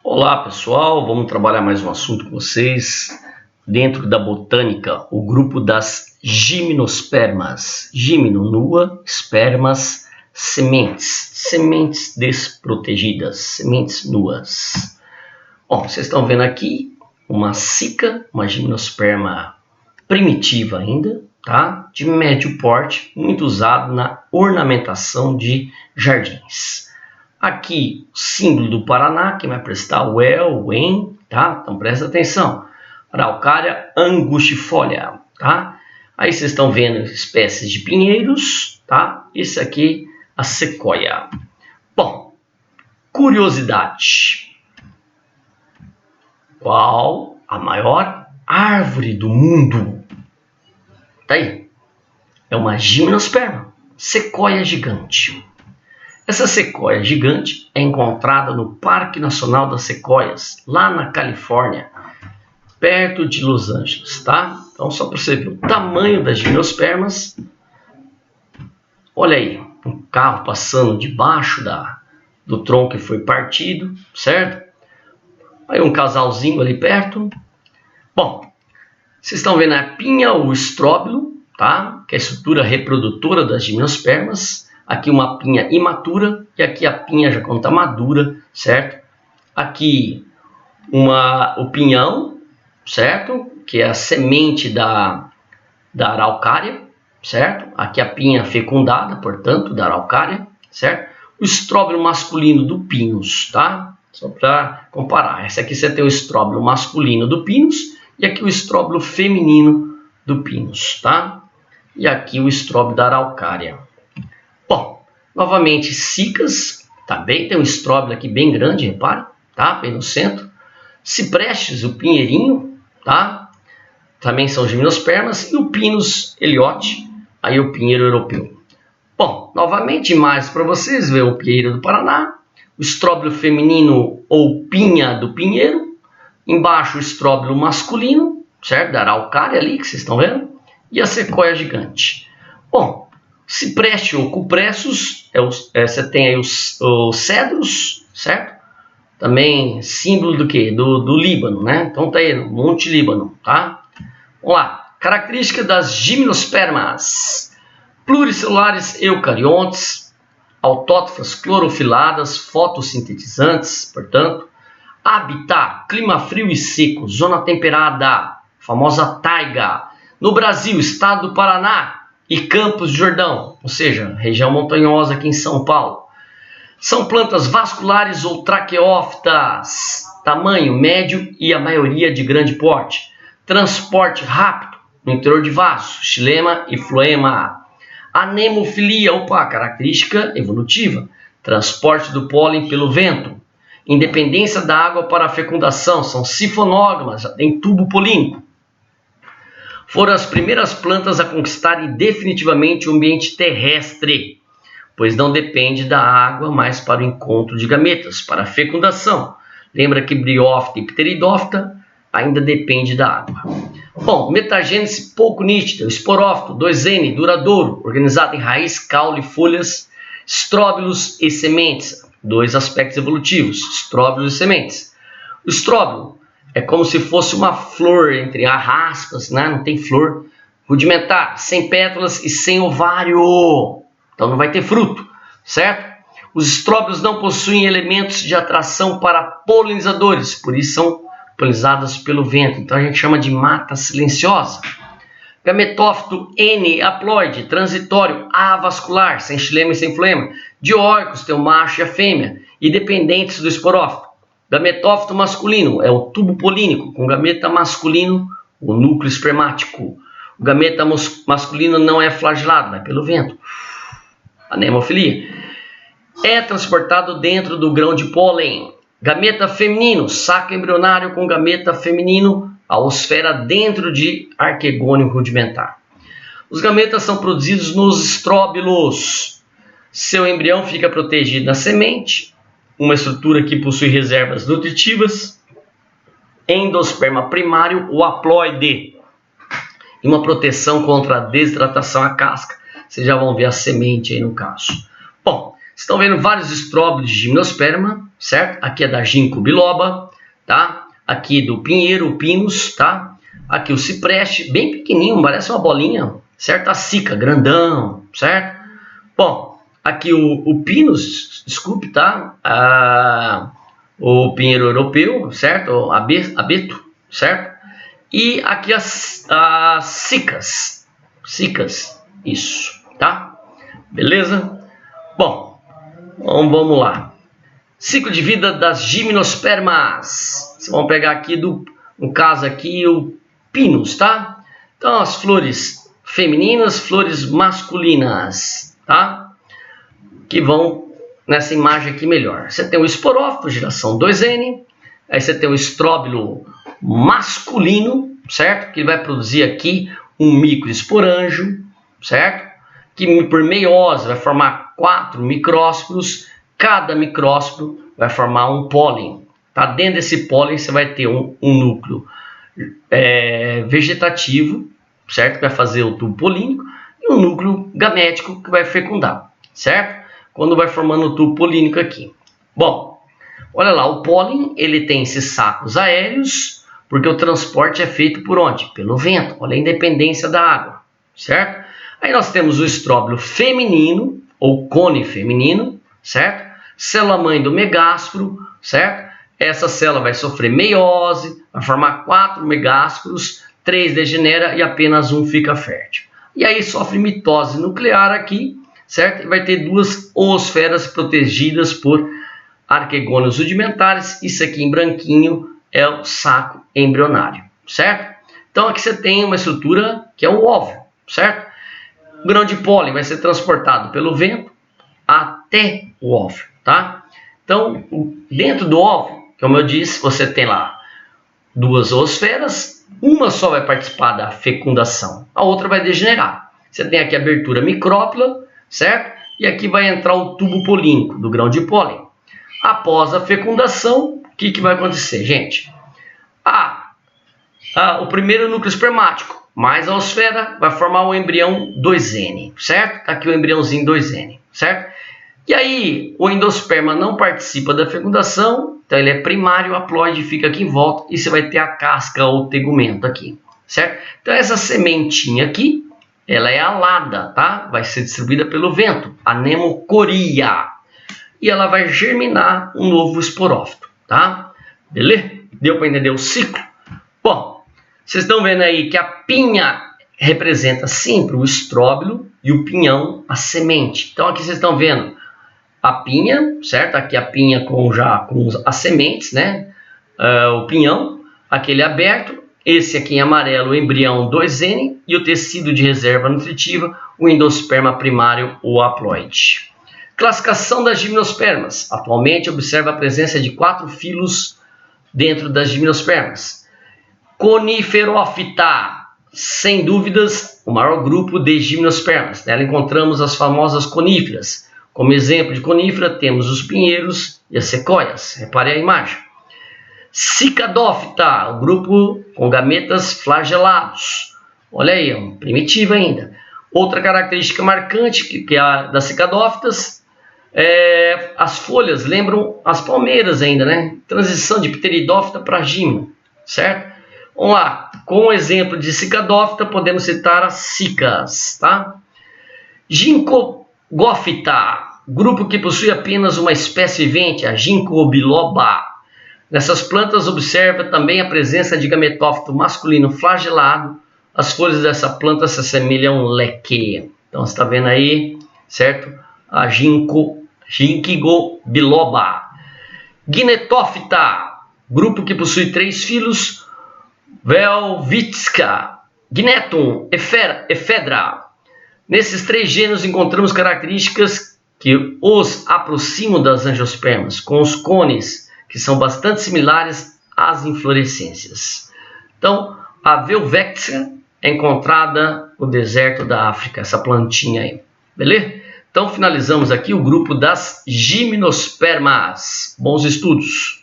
Olá pessoal, vamos trabalhar mais um assunto com vocês dentro da botânica, o grupo das gimnospermas. Gimno, nua, espermas, sementes desprotegidas, sementes nuas. Bom, vocês estão vendo aqui uma cica, uma gimnosperma primitiva ainda, tá? De médio porte, muito usado na ornamentação de jardins. Aqui, o símbolo do Paraná, que vai prestar o El, o En, tá? Então presta atenção. Araucária angustifolia, tá? Aí vocês estão vendo espécies de pinheiros, tá? Esse aqui, a sequoia. Bom, curiosidade. Qual a maior árvore do mundo? Tá aí. É uma gimnosperma, sequoia gigante. Essa sequoia gigante é encontrada no Parque Nacional das Sequoias, lá na Califórnia, perto de Los Angeles, tá? Então, só para você ver o tamanho das gimnospermas. Olha aí, um carro passando debaixo do tronco que foi partido, certo? Aí um casalzinho ali perto. Bom, vocês estão vendo a pinha ou estróbilo, tá? Que é a estrutura reprodutora das gimnospermas. Aqui uma pinha imatura e aqui a pinha já quando está madura, certo? Aqui o pinhão, certo? Que é a semente da araucária, certo? Aqui a pinha fecundada, portanto, da araucária, certo? O estróbilo masculino do pinus, tá? Só para comparar. Essa aqui você tem o estróbilo masculino do pinus e aqui o estróbilo feminino do pinus, tá? E aqui o estróbilo da araucária. Bom, novamente, cicas, tá bem? Tem um estróbilo aqui bem grande, repare, tá? Bem no centro. Ciprestes, o pinheirinho, tá? Também são gimnospermas. E o Pinus eliote, aí o pinheiro europeu. Bom, novamente, imagens para vocês verem o pinheiro do Paraná, o estróbilo feminino ou pinha do pinheiro, embaixo o estróbilo masculino, certo? Da araucária ali, que vocês estão vendo, e a sequoia gigante. Bom, cipreste ou cupressus, você tem aí os cedros, certo? Também símbolo do quê? Do Líbano, né? Então tá aí, Monte Líbano, tá? Vamos lá. Característica das gimnospermas. Pluricelulares eucariontes, autótrofas clorofiladas, fotossintetizantes, portanto. Habitat, clima frio e seco, zona temperada, famosa taiga. No Brasil, estado do Paraná e Campos do Jordão, ou seja, região montanhosa aqui em São Paulo. São plantas vasculares ou traqueófitas, tamanho médio e a maioria de grande porte. Transporte rápido no interior de vasos, xilema e floema. Anemofilia, característica evolutiva. Transporte do pólen pelo vento. Independência da água para a fecundação, são sifonógamas, tem tubo polínico. Foram as primeiras plantas a conquistarem definitivamente o ambiente terrestre, pois não depende da água mais para o encontro de gametas, para a fecundação. Lembra que briófita e pteridófita ainda depende da água. Bom, metagênese pouco nítida, esporófito, 2N, duradouro, organizado em raiz, caule, folhas, estróbilos e sementes. Dois aspectos evolutivos, estróbilos e sementes. O estróbilo é como se fosse uma flor, entre aspas, né? Não tem flor, rudimentar, sem pétalas e sem ovário. Então não vai ter fruto, certo? Os estróbilos não possuem elementos de atração para polinizadores, por isso são polinizados pelo vento. Então a gente chama de mata silenciosa. Gametófito N, haploide, transitório, avascular, sem xilema e sem floema. Dioicos, tem o macho e a fêmea, e dependentes do esporófito. Gametófito masculino é o tubo polínico, com gameta masculino, o núcleo espermático. O gameta masculino não é flagelado, vai pelo vento. Anemofilia. É transportado dentro do grão de pólen. Gameta feminino, saco embrionário com gameta feminino, a osfera dentro de arquegônio rudimentar. Os gametas são produzidos nos estróbilos. Seu embrião fica protegido na semente, uma estrutura que possui reservas nutritivas, endosperma primário, o haploide, e uma proteção contra a desidratação à casca. Vocês já vão ver a semente aí no caso. Bom, estão vendo vários estróbilos de gimnosperma, certo? Aqui é da ginkgo biloba, tá? Aqui do pinheiro, o pinus, tá? Aqui o cipreste, bem pequenininho, parece uma bolinha, certo? A sica, grandão, certo? Bom, aqui o pinus, desculpe, tá? O pinheiro europeu, certo? Abeto, certo? E aqui as cicas, isso, tá? Beleza? Bom, então vamos lá. Ciclo de vida das gimnospermas. Vamos pegar aqui, no caso aqui, o pinus, tá? Então, as flores femininas, flores masculinas, tá? Que vão nessa imagem aqui melhor. Você tem o esporófito, geração 2N. Aí você tem o estróbilo masculino, certo? Que vai produzir aqui um microesporângio, certo? Que por meiose vai formar 4 micrósporos. Cada micrósporo vai formar um pólen. Tá? Dentro desse pólen você vai ter um núcleo vegetativo, certo? Que vai fazer o tubo polínico, e um núcleo gamético que vai fecundar, certo? Quando vai formando o tubo polínico aqui. Bom, olha lá, o pólen ele tem esses sacos aéreos, porque o transporte é feito por onde? Pelo vento. Olha a independência da água, certo? Aí nós temos o estróbilo feminino, ou cone feminino, certo? Célula-mãe do megásporo, certo? Essa célula vai sofrer meiose, vai formar 4 megásporos, 3 degenera e apenas um fica fértil. E aí sofre mitose nuclear aqui, certo? E vai ter 2 oosferas protegidas por arquegônios rudimentares. Isso aqui em branquinho é o saco embrionário, certo? Então aqui você tem uma estrutura que é o óvulo, certo? O grão de pólen vai ser transportado pelo vento até o óvulo, tá? Então, dentro do óvulo, como eu disse, você tem lá 2 oosferas, uma só vai participar da fecundação, a outra vai degenerar. Você tem aqui a abertura micrópila, certo? E aqui vai entrar o tubo polínico do grão de pólen. Após a fecundação, o que vai acontecer, gente? O primeiro núcleo espermático, mais a oosfera, vai formar o embrião 2N, certo? Tá aqui o embriãozinho 2N, certo? E aí, o endosperma não participa da fecundação, então ele é primário, o haploide fica aqui em volta, e você vai ter a casca ou tegumento aqui, certo? Então essa sementinha aqui, ela é alada, tá? Vai ser distribuída pelo vento, a nemocoria, e ela vai germinar um novo esporófito, tá? Beleza? Deu para entender o ciclo? Bom, vocês estão vendo aí que a pinha representa sempre o estróbilo e o pinhão a semente. Então aqui vocês estão vendo a pinha, certo? Aqui a pinha com as sementes, né? O pinhão, aquele aberto. Esse aqui em amarelo, o embrião 2N. E o tecido de reserva nutritiva, o endosperma primário ou haploide. Classificação das gimnospermas. Atualmente observa a presença de 4 filos dentro das gimnospermas. Coniferófita, sem dúvidas, o maior grupo de gimnospermas. Nela encontramos as famosas coníferas. Como exemplo de conífera, temos os pinheiros e as sequoias. Repare a imagem. Cicadófita, o grupo com gametas flagelados. Olha aí, primitivo ainda. Outra característica marcante que é a das cicadófitas, as folhas lembram as palmeiras ainda, né? Transição de pteridófita para gimno, certo? Vamos lá, com o exemplo de cicadófita, podemos citar as cicas, tá? Ginkgófita, grupo que possui apenas uma espécie vivente, a ginkgo biloba. Nessas plantas observa também a presença de gametófito masculino flagelado. As folhas dessa planta se assemelham a um leque. Então você está vendo aí, certo? A ginkgo biloba. Gnetófita, grupo que possui 3 filos, Velvitska, Gnetum, Ephedra. Nesses 3 gêneros encontramos características que os aproximam das angiospermas, com os cones, que são bastante similares às inflorescências. Então, a Velvitska é encontrada no deserto da África, essa plantinha aí. Beleza? Então, finalizamos aqui o grupo das gimnospermas. Bons estudos!